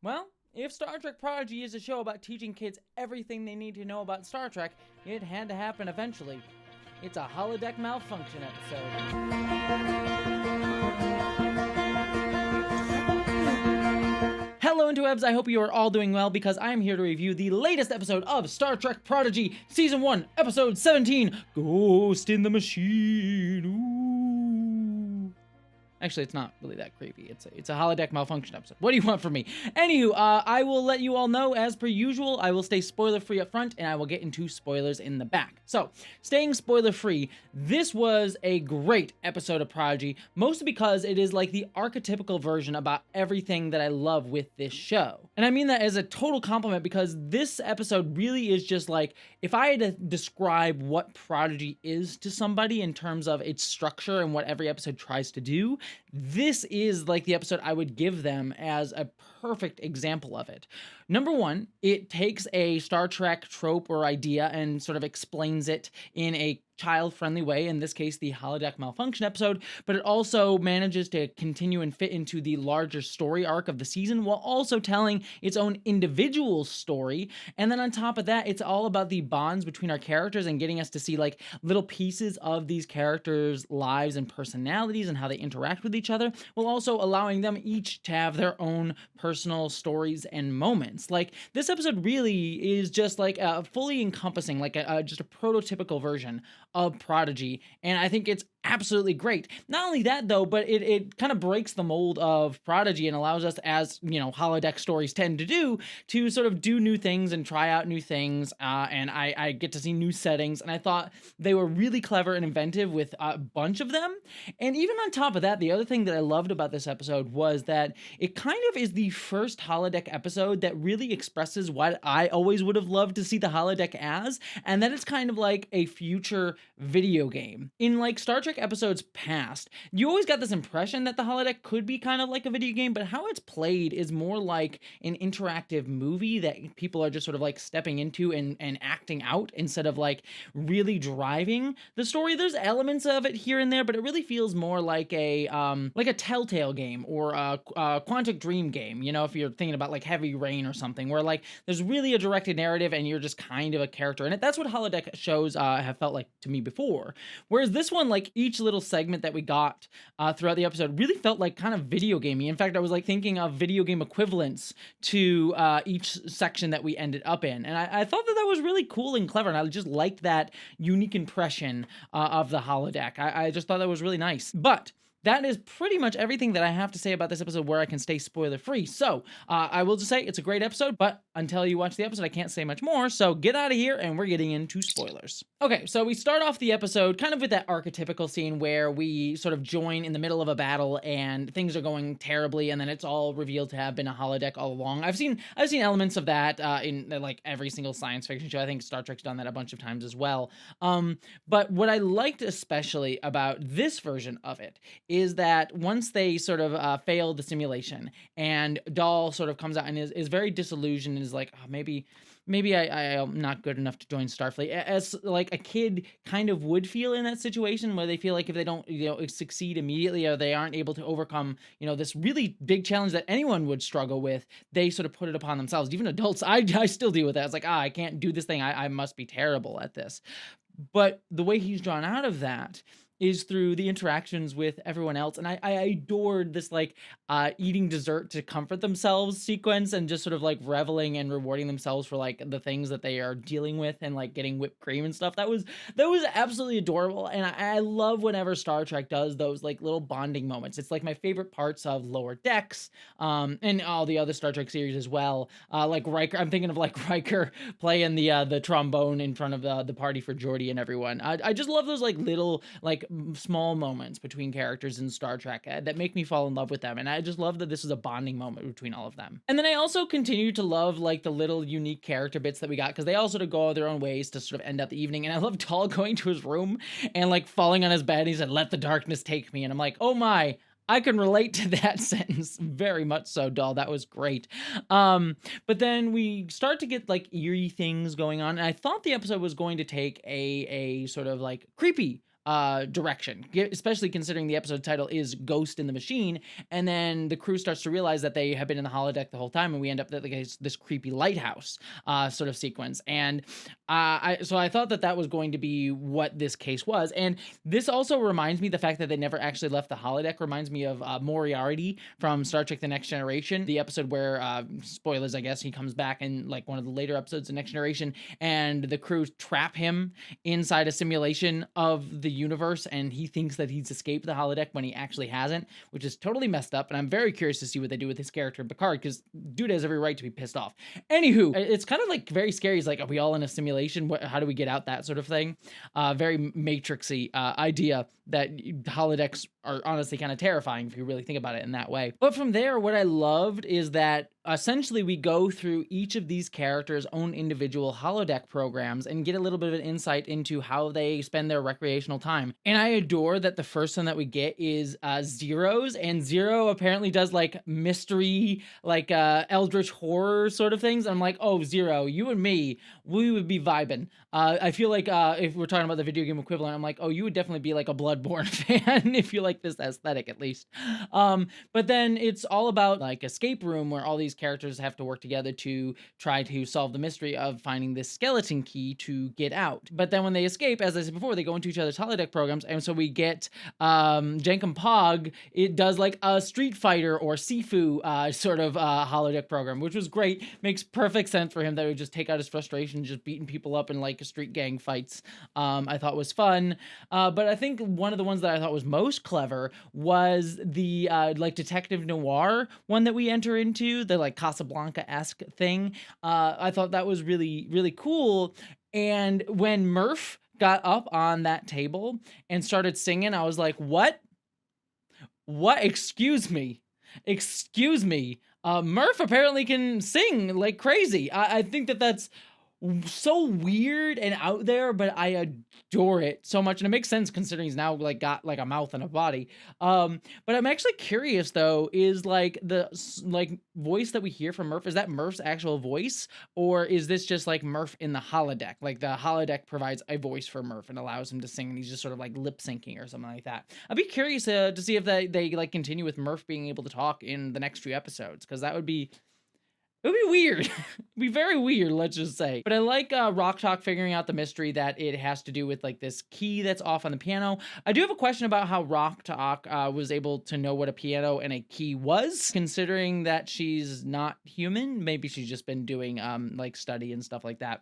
Well, if Star Trek Prodigy is a show about teaching kids everything they need to know about Star Trek, it had to happen eventually. It's a holodeck malfunction episode. Hello interwebs, I hope you are all doing well because I am here to review the latest episode of Star Trek Prodigy, Season 1, Episode 17, Ghost in the Machine. Ooh. Actually, it's not really that creepy. It's a holodeck malfunction episode. What do you want from me? Anywho, I will let you all know, as per usual, I will stay spoiler-free up front, and I will get into spoilers in the back. So, staying spoiler-free, this was a great episode of Prodigy, mostly because it is like the archetypical version about everything that I love with this show. And I mean that as a total compliment because this episode really is just like, if I had to describe what Prodigy is to somebody in terms of its structure and what every episode tries to do, this is like the episode I would give them as a perfect example of it. Number one, it takes a Star Trek trope or idea and sort of explains it in a child-friendly way, in this case the holodeck malfunction episode, but it also manages to continue and fit into the larger story arc of the season while also telling its own individual story. And then on top of that, it's all about the bonds between our characters and getting us to see like little pieces of these characters' lives and personalities and how they interact with each other, while also allowing them each to have their own personal stories and moments. Like, this episode really is just like fully encompassing, like just a prototypical version of Prodigy, and I think it's absolutely great. Not only that though, but it kind of breaks the mold of Prodigy and allows us, as you know, holodeck stories tend to do, to sort of do new things and try out new things, and I get to see new settings, and I thought they were really clever and inventive with a bunch of them. And even on top of that, the other thing that I loved about this episode was that it kind of is the first holodeck episode that really expresses what I always would have loved to see the holodeck as, and that it's kind of like a future video game. In like Star Trek episodes past, you always got this impression that the holodeck could be kind of like a video game, but how it's played is more like an interactive movie that people are just sort of like stepping into and acting out instead of like really driving the story. There's elements of it here and there, but it really feels more like a Telltale game or a Quantic Dream game, you know, if you're thinking about like Heavy Rain or something, where like there's really a directed narrative and you're just kind of a character in it. That's what holodeck shows have felt like to me before. Whereas this one, like each little segment that we got throughout the episode really felt like kind of video gamey. In fact, I was like thinking of video game equivalents to each section that we ended up in. And I thought that was really cool and clever. And I just liked that unique impression of the holodeck. I just thought that was really nice. But that is pretty much everything that I have to say about this episode where I can stay spoiler-free. So, I will just say it's a great episode, but until you watch the episode, I can't say much more, so get out of here and we're getting into spoilers. Okay, so we start off the episode kind of with that archetypical scene where we sort of join in the middle of a battle and things are going terribly, and then it's all revealed to have been a holodeck all along. I've seen elements of that in like every single science fiction show. I think Star Trek's done that a bunch of times as well. But what I liked especially about this version of it is that once they sort of fail the simulation and Dahl sort of comes out and is very disillusioned and is like, oh, maybe I'm not good enough to join Starfleet, as like a kid kind of would feel in that situation, where they feel like if they don't, you know, succeed immediately or they aren't able to overcome, you know, this really big challenge that anyone would struggle with, they sort of put it upon themselves. Even adults, I still deal with that. It's like, I can't do this thing. I must be terrible at this. But the way he's drawn out of that is through the interactions with everyone else. And I adored this like eating dessert to comfort themselves sequence and just sort of like reveling and rewarding themselves for like the things that they are dealing with and like getting whipped cream and stuff. That was absolutely adorable. And I love whenever Star Trek does those like little bonding moments. It's like my favorite parts of Lower Decks and all the other Star Trek series as well. Like Riker, I'm thinking of like Riker playing the trombone in front of the party for Geordi and everyone. I just love those like little like small moments between characters in Star Trek that make me fall in love with them, and I just love that this is a bonding moment between all of them. And then I also continue to love like the little unique character bits that we got, because they all sort of go their own ways to sort of end up the evening. And I love Dahl going to his room and like falling on his bed, and he said, "Let the darkness take me," and I'm like, oh my, I can relate to that sentence very much so, Dahl. That was great. But then we start to get like eerie things going on, and I thought the episode was going to take a sort of like creepy direction, especially considering the episode title is Ghost in the Machine. And then the crew starts to realize that they have been in the holodeck the whole time, and we end up at like this creepy lighthouse sort of sequence. And so I thought that was going to be what this case was. And this also reminds me, the fact that they never actually left the holodeck reminds me of Moriarty from Star Trek The Next Generation, the episode where, spoilers I guess, he comes back in like one of the later episodes of Next Generation, and the crew trap him inside a simulation of the universe, and he thinks that he's escaped the holodeck when he actually hasn't, which is totally messed up. And I'm very curious to see what they do with his character Picard, because dude has every right to be pissed off. Anywho, it's kind of like very scary. He's like, are we all in a simulation? How do we get out? That sort of thing. Very Matrixy idea that holodecks are honestly kind of terrifying if you really think about it in that way. But from there, what I loved is that essentially we go through each of these characters' own individual holodeck programs and get a little bit of an insight into how they spend their recreational time. And I adore that the first one that we get is Zero's, and Zero apparently does like mystery, like eldritch horror sort of things. I'm like, oh, Zero, you and me, we would be vibing. I feel like if we're talking about the video game equivalent, I'm like, oh, you would definitely be like a Bloodborne fan if you like this aesthetic, at least. But then it's all about like escape room, where all these characters have to work together to try to solve the mystery of finding this skeleton key to get out. But then when they escape, as I said before, they go into each other's holodeck programs, and so we get Jankum Pog. It does like a Street Fighter or Sifu sort of holodeck program, which was great. Makes perfect sense for him that he would just take out his frustration just beating people up in like street gang fights. I thought was fun. But I think one of the ones that I thought was most clever was the like detective noir one that we enter into, the like Casablanca-esque thing. I thought that was really, really cool. And when Murph got up on that table and started singing, I was like, what? What? Excuse me. Murph apparently can sing like crazy. I think that's so weird and out there, but I adore it so much, and it makes sense considering he's now like got like a mouth and a body. But I'm actually curious though, is like the like voice that we hear from Murph, is that Murph's actual voice, or is this just like Murph in the holodeck? Like the holodeck provides a voice for Murph and allows him to sing, and he's just sort of like lip syncing or something like that. I'd be curious to see if they like continue with Murph being able to talk in the next few episodes, because that would be, it would be weird. It'd be very weird, let's just say. But I like Rock Talk figuring out the mystery that it has to do with like this key that's off on the piano. I do have a question about how Rock Talk was able to know what a piano and a key was, considering that she's not human. Maybe she's just been doing like study and stuff like that.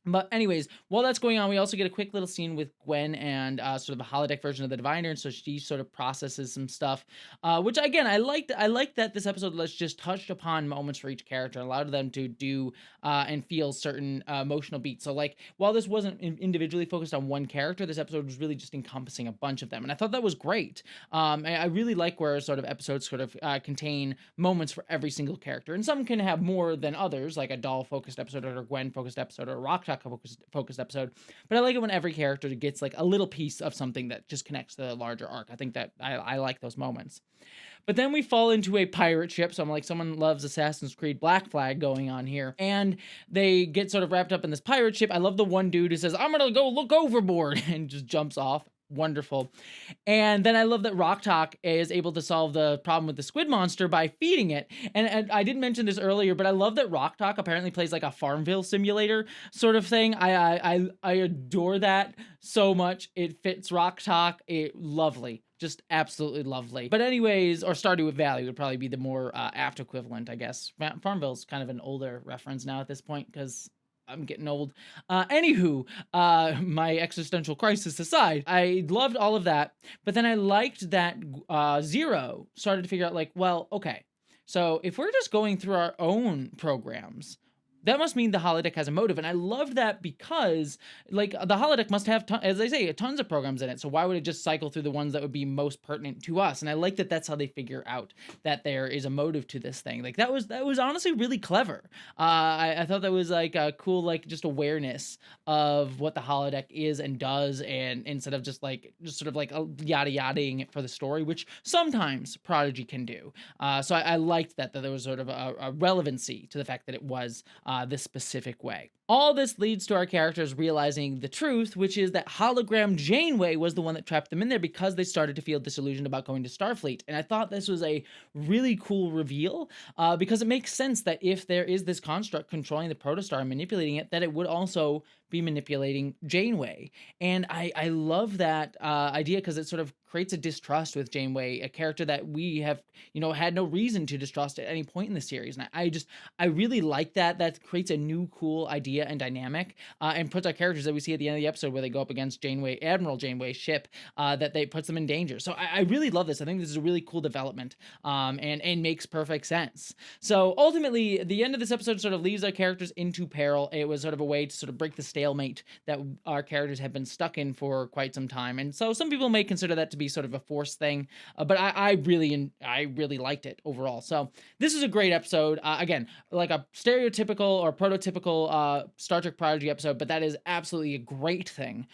But anyways, while that's going on, we also get a quick little scene with Gwen and sort of a holodeck version of the Diviner, and so she sort of processes some stuff, which again, I liked that this episode just touched upon moments for each character, allowed them to do and feel certain emotional beats. So like, while this wasn't individually focused on one character, this episode was really just encompassing a bunch of them, and I thought that was great. I really like where sort of episodes sort of contain moments for every single character, and some can have more than others, like a doll-focused episode or a Gwen-focused episode or a Rock Talk focused episode. But I like it when every character gets like a little piece of something that just connects to the larger arc. I think that I like those moments. But then we fall into a pirate ship, so I'm like, someone loves Assassin's Creed Black Flag going on here, and they get sort of wrapped up in this pirate ship. I love the one dude who says, I'm gonna go look overboard, and just jumps off. Wonderful. And then I love that Rock Talk is able to solve the problem with the squid monster by feeding it. And I didn't mention this earlier, but I love that Rock Talk apparently plays like a Farmville simulator sort of thing. I adore that so much. It fits Rock Talk. Lovely. Just absolutely lovely. But anyways, or Stardew Valley would probably be the more apt equivalent, I guess. Farmville's kind of an older reference now at this point, because I'm getting old. Anywho, my existential crisis aside, I loved all of that. But then I liked that Zero started to figure out like, well, okay, so if we're just going through our own programs, that must mean the holodeck has a motive. And I loved that because, like, the holodeck must have, as I say, tons of programs in it. So why would it just cycle through the ones that would be most pertinent to us? And I like that that's how they figure out that there is a motive to this thing. Like, that was honestly really clever. I thought that was, like, a cool, like, just awareness of what the holodeck is and does, and instead of just sort of, like, yada-yadaing it for the story, which sometimes Prodigy can do. So I liked that there was sort of a relevancy to the fact that it was this specific way. All this leads to our characters realizing the truth, which is that hologram Janeway was the one that trapped them in there because they started to feel disillusioned about going to Starfleet. And I thought this was a really cool reveal because it makes sense that if there is this construct controlling the protostar and manipulating it, that it would also be manipulating Janeway. And I love that idea because it sort of creates a distrust with Janeway, a character that we have, had no reason to distrust at any point in the series. And I really like that. That creates a new cool idea and dynamic and puts our characters that we see at the end of the episode where they go up against Admiral Janeway's ship, that they puts them in danger. So I really love this. I think this is a really cool development and makes perfect sense. So ultimately, the end of this episode sort of leaves our characters into peril. It was sort of a way to sort of break the stalemate that our characters have been stuck in for quite some time. And so some people may consider that to be sort of a forced thing, but I really liked it overall. So this is a great episode. Again, like a stereotypical or prototypical Star Trek Prodigy episode, but that is absolutely a great thing.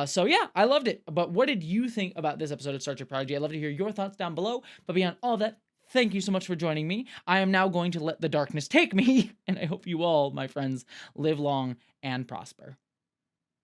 So yeah, I loved it. But what did you think about this episode of Star Trek Prodigy? I'd love to hear your thoughts down below. But beyond all that, thank you so much for joining me. I am now going to let the darkness take me, and I hope you all, my friends, live long and prosper.